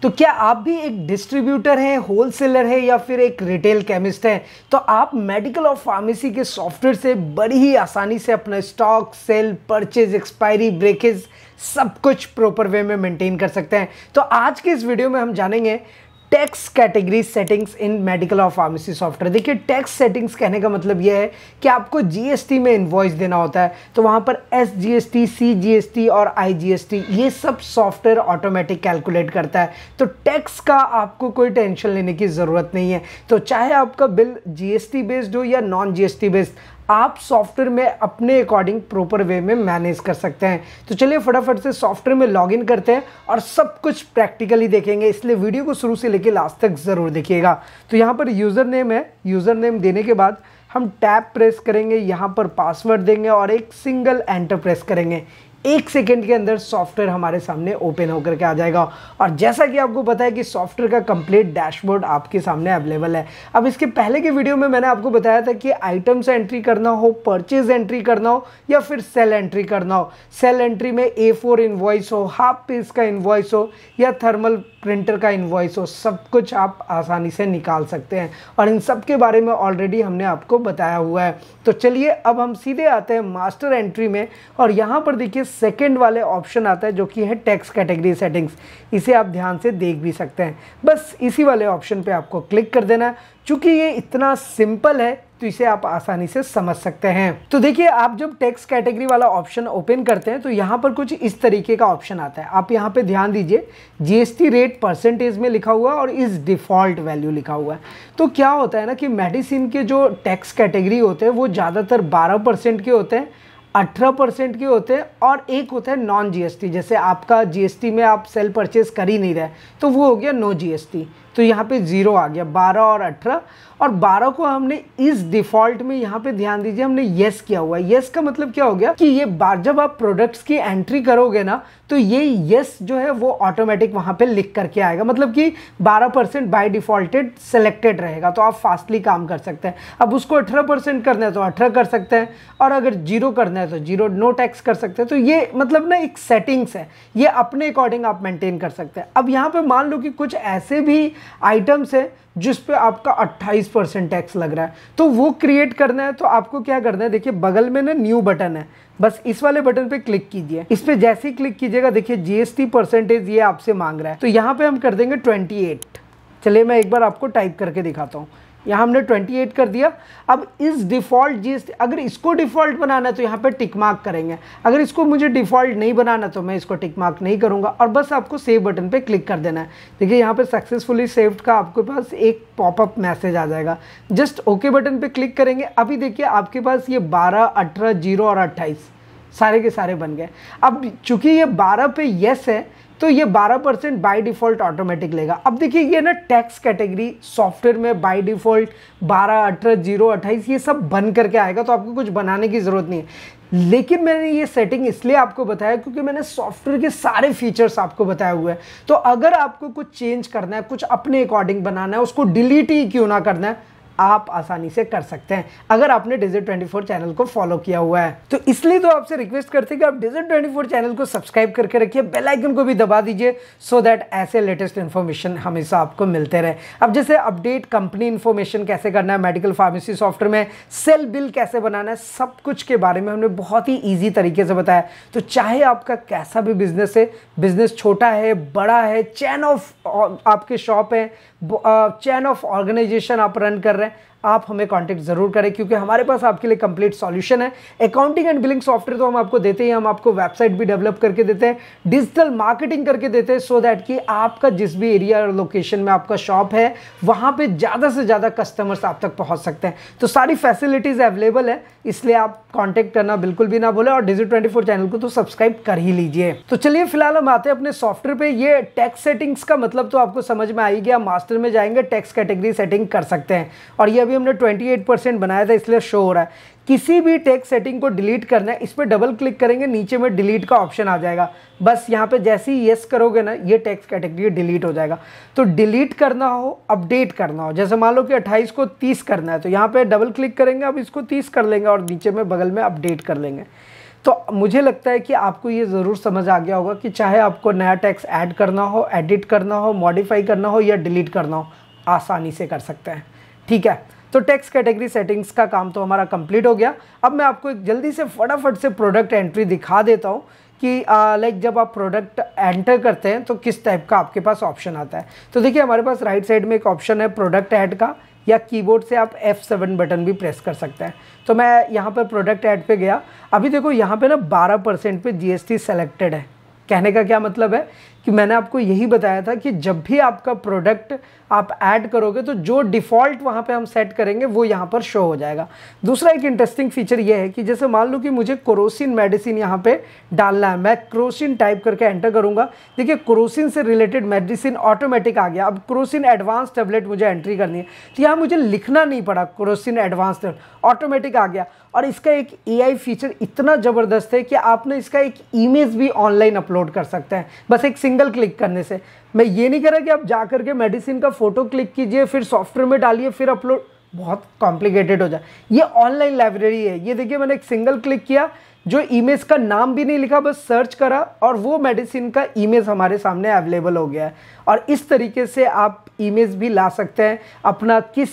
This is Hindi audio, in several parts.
तो क्या आप भी एक डिस्ट्रीब्यूटर हैं, होलसेलर है या फिर एक रिटेल केमिस्ट हैं? तो आप मेडिकल और फार्मेसी के सॉफ्टवेयर से बड़ी ही आसानी से अपना stock, sale, purchase, expiry, breakage सब कुछ प्रॉपर वे में मेंटेन कर सकते हैं। तो आज के इस वीडियो में हम जानेंगे टैक्स कैटेगरी सेटिंग्स इन मेडिकल और फार्मेसी सॉफ्टवेयर। देखिए, टैक्स सेटिंग्स कहने का मतलब यह है कि आपको जीएसटी में इनवॉइस देना होता है, तो वहां पर एसजीएसटी, सीजीएसटी और आईजीएसटी ये सब सॉफ्टवेयर ऑटोमेटिक कैलकुलेट करता है। तो टैक्स का आपको कोई टेंशन लेने की ज़रूरत नहीं है। तो चाहे आपका बिल जीएसटी बेस्ड हो या नॉन जीएसटी बेस्ड, आप सॉफ्टवेयर में अपने अकॉर्डिंग प्रॉपर वे में मैनेज कर सकते हैं। तो चलिए फटाफट से सॉफ्टवेयर में लॉगिन करते हैं और सब कुछ प्रैक्टिकली देखेंगे, इसलिए वीडियो को शुरू से लेकर लास्ट तक ज़रूर देखिएगा। तो यहाँ पर यूज़र नेम है, यूज़र नेम देने के बाद हम टैब प्रेस करेंगे, यहाँ पर पासवर्ड देंगे और एक सिंगल एंटर प्रेस करेंगे। 1 सेकेंड के अंदर सॉफ्टवेयर हमारे सामने ओपन होकर के आ जाएगा। और जैसा कि आपको पता है कि सॉफ्टवेयर का कंप्लीट डैशबोर्ड आपके सामने अवेलेबल है। अब इसके पहले के वीडियो में मैंने आपको बताया था कि आइटम्स एंट्री करना हो, परचेज एंट्री करना हो या फिर सेल एंट्री करना हो। सेल एंट्री में A4 इनवॉइस हो, हाफ पेज का इनवॉइस हो या थर्मल प्रिंटर का इनवॉइस हो, सब कुछ आप आसानी से निकाल सकते हैं और इन सब के बारे में ऑलरेडी हमने आपको बताया हुआ है। तो चलिए अब हम सीधे आते हैं मास्टर एंट्री में और यहाँ पर देखिए सेकंड वाले ऑप्शन आता है जो कि है टैक्स कैटेगरी सेटिंग्स। इसे आप ध्यान से देख भी सकते हैं। बस इसी वाले ऑप्शन पे आपको क्लिक कर देना है। चूंकि ये इतना सिंपल है तो इसे आप आसानी से समझ सकते हैं। तो देखिए, आप जब टैक्स कैटेगरी वाला ऑप्शन ओपन करते हैं तो यहाँ पर कुछ इस तरीके का ऑप्शन आता है। आप यहाँ पे ध्यान दीजिए, जीएसटी रेट परसेंटेज में लिखा हुआ और इस डिफ़ॉल्ट वैल्यू लिखा हुआ है। तो क्या होता है ना कि मेडिसिन के जो टैक्स कैटेगरी होते हैं वो ज़्यादातर 12% के होते हैं, 18% के होते हैं और एक होता है नॉन जीएसटी। जैसे आपका जीएसटी में आप सेल परचेज कर ही नहीं रहे तो वो हो गया नो जीएसटी। तो यहाँ पे 0 आ गया, 12 और 18। और 12 को हमने इस डिफ़ॉल्ट में यहाँ पे ध्यान दीजिए हमने येस किया हुआ है। येस का मतलब क्या हो गया कि ये बार जब आप प्रोडक्ट्स की एंट्री करोगे ना तो ये येस जो है वो ऑटोमेटिक वहाँ पे लिख करके आएगा। मतलब कि 12% बाय डिफ़ॉल्टेड सेलेक्टेड रहेगा, तो आप फास्टली काम कर सकते हैं। अब उसको 18% करना है तो 18 कर सकते हैं और अगर 0 करना है तो 0 नो टैक्स कर सकते हैं। तो ये मतलब ना एक सेटिंग्स है, ये अपने अकॉर्डिंग आप मेंटेन कर सकते हैं। अब यहाँ पे मान लो कि कुछ ऐसे भी आइटम्स है जिस पे आपका 28% टैक्स लग रहा है, तो वो क्रिएट करना है। तो आपको क्या करना है, देखिए बगल में ना न्यू बटन है, बस इस वाले बटन पे क्लिक कीजिए। इस पे जैसे ही क्लिक कीजिएगा देखिए जीएसटी परसेंटेज ये आपसे मांग रहा है, तो यहाँ पे हम कर देंगे 28। चलिए मैं एक बार आपको टाइप करके दिखाता हूँ। यहाँ हमने 28 कर दिया। अब इस डिफ़ॉल्ट जीएसटी, अगर इसको डिफ़ॉल्ट बनाना है तो यहाँ पे टिक मार्क करेंगे। अगर इसको मुझे डिफ़ॉल्ट नहीं बनाना तो मैं इसको टिक मार्क नहीं करूँगा और बस आपको सेव बटन पे क्लिक कर देना है। देखिए यहाँ पे सक्सेसफुली सेव्ड का आपके पास एक पॉपअप मैसेज आ जाएगा। जस्ट ओके बटन पे क्लिक करेंगे। अभी देखिए आपके पास ये 12, 18, 0 और 28 सारे के सारे बन गए। अब चूंकि ये 12 पे येस है तो ये 12% बाय डिफ़ॉल्ट ऑटोमेटिक लेगा। अब देखिए ये ना टैक्स कैटेगरी सॉफ्टवेयर में बाय डिफ़ॉल्ट 12, 18, 0, 28 ये सब बन करके आएगा, तो आपको कुछ बनाने की ज़रूरत नहीं है। लेकिन मैंने ये सेटिंग इसलिए आपको बताया क्योंकि मैंने सॉफ्टवेयर के सारे फीचर्स आपको बताए हुए हैं। तो अगर आपको कुछ चेंज करना है, कुछ अपने अकॉर्डिंग बनाना है, उसको डिलीट ही क्यों ना करना है, आप आसानी से कर सकते हैं अगर आपने डिजिट 24 चैनल को फॉलो किया हुआ है। तो इसलिए तो आपसे रिक्वेस्ट करते हैं कि आप डिजिट 24 चैनल को सब्सक्राइब करके रखिए, बेल आइकन को भी दबा दीजिए सो दैट ऐसे लेटेस्ट इन्फॉर्मेशन हमेशा आपको मिलते रहे। अब जैसे अपडेट कंपनी इन्फॉर्मेशन कैसे करना है मेडिकल फार्मेसी सॉफ्टवेयर में, सेल बिल कैसे बनाना है, सब कुछ के बारे में हमने बहुत ही ईजी तरीके से बताया। तो चाहे आपका कैसा भी बिजनेस है, बिजनेस छोटा है, बड़ा है, चेन ऑफ आपके शॉप है, चेन ऑफ ऑर्गेनाइजेशन आप रन कर रहे हैं, आप हमें कांटेक्ट जरूर करें क्योंकि हमारे पास आपके लिए कंप्लीट सॉल्यूशन है। अकाउंटिंग एंड बिलिंग सॉफ्टवेयर तो हम आपको देते ही, हम आपको वेबसाइट भी डेवलप करके देते हैं, डिजिटल मार्केटिंग करके देते हैं सो दैट कि आपका जिस भी एरिया और लोकेशन में आपका शॉप है वहां पे ज़्यादा से ज़्यादा कस्टमर्स आप तक पहुंच सकते हैं। तो सारी फैसिलिटीज़ अवेलेबल है, इसलिए आप कांटेक्ट करना बिल्कुल भी ना भूलें और डिजिट 24 चैनल को तो सब्सक्राइब कर ही लीजिए। तो चलिए फिलहाल हम आते हैं अपने सॉफ्टवेयर पे। ये टैक्स सेटिंग्स का मतलब तो आपको समझ में आ ही गया। मास्टर में जाएंगे, टैक्स कैटेगरी सेटिंग कर सकते हैं और ये अभी हमने 28% बनाया था इसलिए शो हो रहा है। किसी भी टैक्स सेटिंग को डिलीट करना है, इस पर डबल क्लिक करेंगे, नीचे में डिलीट का ऑप्शन आ जाएगा। बस यहाँ पे जैसे ही येस करोगे ना ये टैक्स कैटेगरी डिलीट हो जाएगा। तो डिलीट करना हो, अपडेट करना हो, जैसे मान लो कि 28 को 30 करना है तो यहाँ पे डबल क्लिक करेंगे, अब इसको 30 कर लेंगे और नीचे में बगल में अपडेट कर लेंगे। तो मुझे लगता है कि आपको ये ज़रूर समझ आ गया होगा कि चाहे आपको नया टेक्स्ट ऐड करना हो, एडिट करना हो, मॉडिफाई करना हो या डिलीट करना हो, आसानी से कर सकते हैं। ठीक है, तो टेक्स्ट कैटेगरी सेटिंग्स का काम तो हमारा कंप्लीट हो गया। अब मैं आपको एक जल्दी से फटाफट से प्रोडक्ट एंट्री दिखा देता हूँ कि लाइक जब आप प्रोडक्ट एंटर करते हैं तो किस टाइप का आपके पास ऑप्शन आता है। तो देखिए हमारे पास राइट साइड में एक ऑप्शन है प्रोडक्ट ऐड का, या कीबोर्ड से आप F7 बटन भी प्रेस कर सकते हैं। तो मैं यहाँ पर प्रोडक्ट ऐड पे गया। अभी देखो यहाँ पे ना 12% पे GST सेलेक्टेड है। कहने का क्या मतलब है कि मैंने आपको यही बताया था कि जब भी आपका प्रोडक्ट आप ऐड करोगे तो जो डिफ़ॉल्ट वहाँ पे हम सेट करेंगे वो यहाँ पर शो हो जाएगा। दूसरा एक इंटरेस्टिंग फीचर ये है कि जैसे मान लो कि मुझे क्रोसिन मेडिसिन यहाँ पे डालना है, मैं क्रोसिन टाइप करके एंटर करूँगा। देखिए क्रोसिन से रिलेटेड मेडिसिन ऑटोमेटिक आ गया। अब क्रोसिन एडवांस टेबलेट मुझे एंट्री करनी है तो यहाँ मुझे लिखना नहीं पड़ा, क्रोसिन एडवांस टेबलेट ऑटोमेटिक आ गया। और इसका एक AI फीचर इतना ज़बरदस्त है कि आपने इसका एक इमेज भी ऑनलाइन अपलोड कर सकते हैं बस एक सिंगल क्लिक करने से। मैं ये नहीं कह रहा कि आप जा करके मेडिसिन का फोटो क्लिक कीजिए फिर सॉफ्टवेयर में डालिए फिर अपलोड, बहुत कॉम्प्लिकेटेड हो जाए। ये ऑनलाइन लाइब्रेरी है। ये देखिए मैंने एक सिंगल क्लिक किया, जो इमेज का नाम भी नहीं लिखा, बस सर्च करा और वो मेडिसिन का इमेज हमारे सामने अवेलेबल हो गया है। और इस तरीके से आप इमेज भी ला सकते हैं अपना किस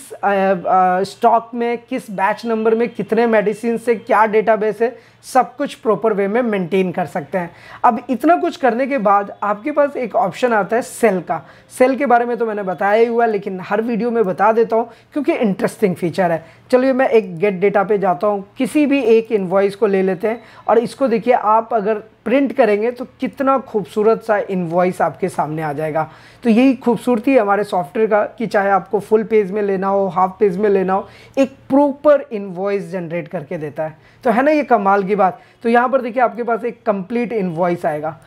स्टॉक में, किस बैच नंबर में कितने मेडिसिन से क्या डेटाबेस है, सब कुछ प्रॉपर वे में मेंटेन कर सकते हैं। अब इतना कुछ करने के बाद आपके पास एक ऑप्शन आता है सेल का। सेल के बारे में तो मैंने बताया ही हुआ, लेकिन हर वीडियो में बता देता हूँ क्योंकि इंटरेस्टिंग फीचर है। चलिए मैं एक गेट डेटा पे जाता हूँ, किसी भी एक इनवॉइस को ले लेते हैं और इसको देखिए आप अगर प्रिंट करेंगे तो कितना खूबसूरत सा इनवॉइस आपके सामने आ जाएगा। तो यही खूबसूरती है हमारे सॉफ्टवेयर का कि चाहे आपको फुल पेज में लेना हो, हाफ पेज में लेना हो, एक प्रॉपर इनवॉइस जनरेट करके देता है। तो है ना ये कमाल की बात। तो यहाँ पर देखिए आपके पास एक कंप्लीट इनवॉइस आएगा।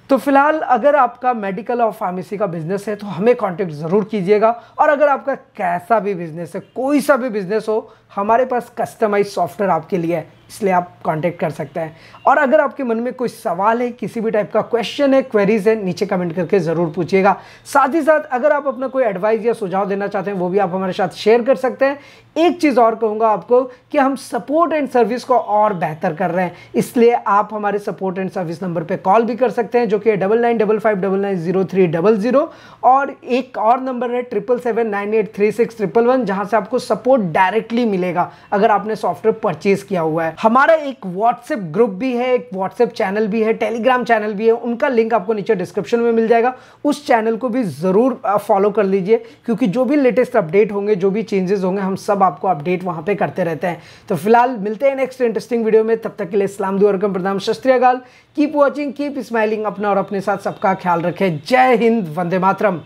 तो फिलहाल अगर आपका मेडिकल और फार्मेसी का बिजनेस है तो हमें कांटेक्ट ज़रूर कीजिएगा। और अगर आपका कैसा भी बिजनेस है, कोई सा भी बिजनेस हो, हमारे पास कस्टमाइज सॉफ्टवेयर आपके लिए है, इसलिए आप कांटेक्ट कर सकते हैं। और अगर आपके मन में कोई सवाल है, किसी भी टाइप का क्वेश्चन है, क्वेरीज है, नीचे कमेंट करके ज़रूर पूछिएगा। साथ ही साथ अगर आप अपना कोई एडवाइस या सुझाव देना चाहते हैं वो भी आप हमारे साथ शेयर कर सकते हैं। एक चीज़ और कहूँगा आपको कि हम सपोर्ट एंड सर्विस को और बेहतर कर रहे हैं, इसलिए आप हमारे सपोर्ट एंड सर्विस नंबर पर कॉल भी कर सकते हैं जो कि 9955990300। और एक और नंबर है 777983611, जहाँ से आपको सपोर्ट डायरेक्टली मिलेगा अगर आपने सॉफ्टवेयर परचेज किया हुआ है। हमारा एक व्हाट्सएप ग्रुप भी है, एक व्हाट्सएप चैनल भी है, टेलीग्राम चैनल भी है, उनका लिंक आपको नीचे डिस्क्रिप्शन में मिल जाएगा। उस चैनल को भी ज़रूर फॉलो कर लीजिए क्योंकि जो भी लेटेस्ट अपडेट होंगे, जो भी चेंजेस होंगे, हम सब आपको अपडेट वहाँ पे करते रहते हैं। तो फिलहाल मिलते हैं नेक्स्ट इंटरेस्टिंग वीडियो में, तब तक के लिए इस्लाम दुआ रकम प्रणाम, सत श्री अकाल। कीप वॉचिंग, कीप स्माइलिंग, अपना और अपने साथ सबका ख्याल रखें। जय हिंद, वंदे मातरम।